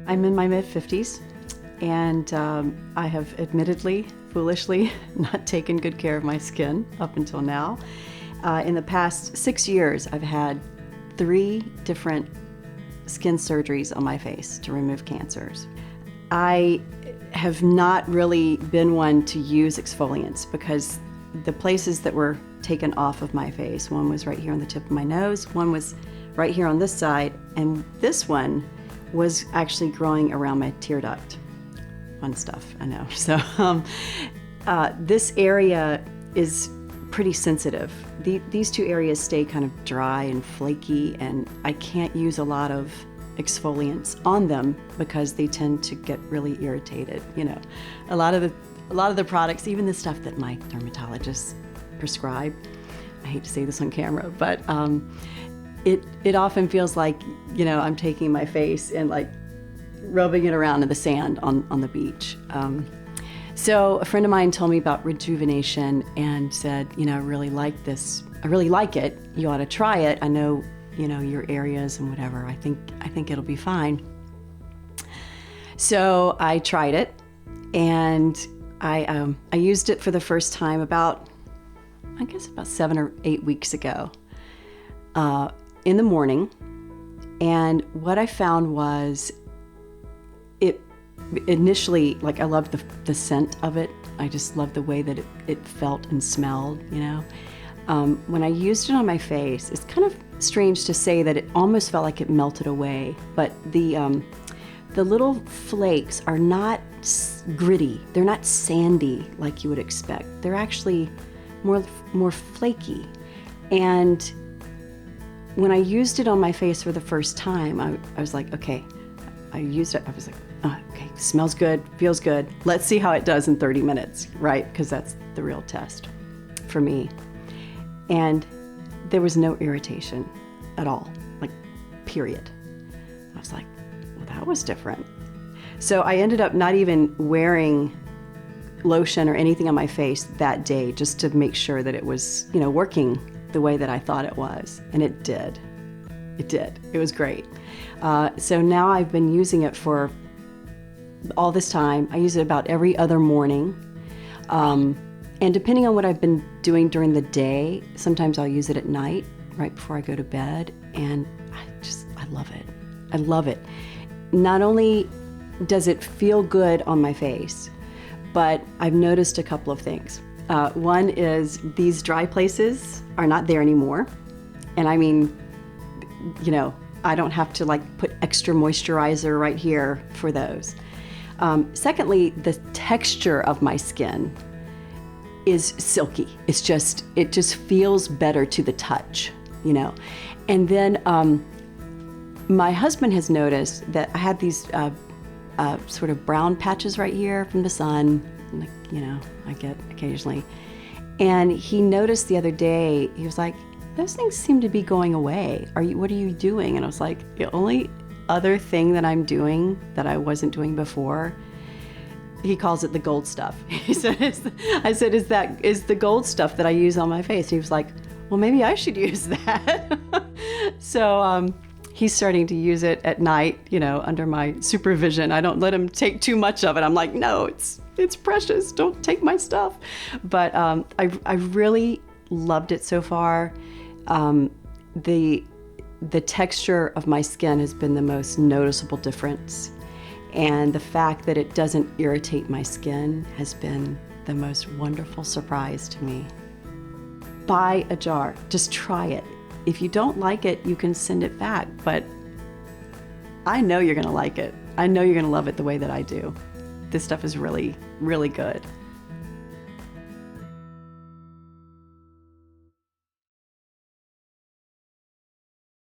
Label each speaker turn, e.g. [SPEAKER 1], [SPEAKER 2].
[SPEAKER 1] I'm in my mid-50s, and I have admittedly, foolishly, not taken good care of my skin up until now. In the past 6 years, I've had 3 different skin surgeries on my face to remove cancers. I have not really been one to use exfoliants because the places that were taken off of my face, one was right here on the tip of my nose, one was right here on this side, and this one was actually growing around my tear duct. Fun stuff, I know. So this area is pretty sensitive. These 2 areas stay kind of dry and flaky, and I can't use a lot of exfoliants on them because they tend to get really irritated. You know, a lot of the products, even the stuff that my dermatologist prescribe, I hate to say this on camera, but it often feels like, you know, I'm taking my face and like rubbing it around in the sand on the beach. So a friend of mine told me about Rejuvenation and said, you know, I really like this. I really like it. You ought to try it. I know, you know, your areas and whatever. I think it'll be fine. So I tried it, and I used it for the first time about 7 or 8 weeks ago in the morning. And what I found was it initially, like, I loved the scent of it. I just loved the way that it felt and smelled, you know. When I used it on my face, it's kind of strange to say that it almost felt like it melted away, but the little flakes are not gritty. They're not sandy like you would expect. They're actually more flaky. And when I used it on my face for the first time, I was like, okay, I used it. I was like, oh, okay, smells good, feels good. Let's see how it does in 30 minutes, right? Because that's the real test for me. And there was no irritation at all, like, period. I was like, well, that was different. So I ended up not even wearing lotion or anything on my face that day, just to make sure that it was, you know, working the way that I thought it was. And it did. It did. It was great. So now I've been using it for all this time. I use it about every other morning. And depending on what I've been doing during the day, sometimes I'll use it at night, right before I go to bed. And I love it. I love it. Not only does it feel good on my face, but I've noticed a couple of things. One is these dry places are not there anymore. And I mean, you know, I don't have to like put extra moisturizer right here for those. Secondly, the texture of my skin is silky. It just feels better to the touch, you know. And then my husband has noticed that I had these sort of brown patches right here from the sun, like, you know, I get occasionally. And he noticed the other day, he was like, those things seem to be going away. What are you doing? And I was like, the only other thing that I'm doing that I wasn't doing before, he calls it the gold stuff. He said, I said, is the gold stuff that I use on my face? He was like, well, maybe I should use that. So he's starting to use it at night, you know, under my supervision. I don't let him take too much of it. I'm like, no, it's precious. Don't take my stuff. But I really loved it so far. The texture of my skin has been the most noticeable difference. And the fact that it doesn't irritate my skin has been the most wonderful surprise to me. Buy a jar. Just try it. If you don't like it, you can send it back. But I know you're going to like it. I know you're going to love it the way that I do. This stuff is really, really good.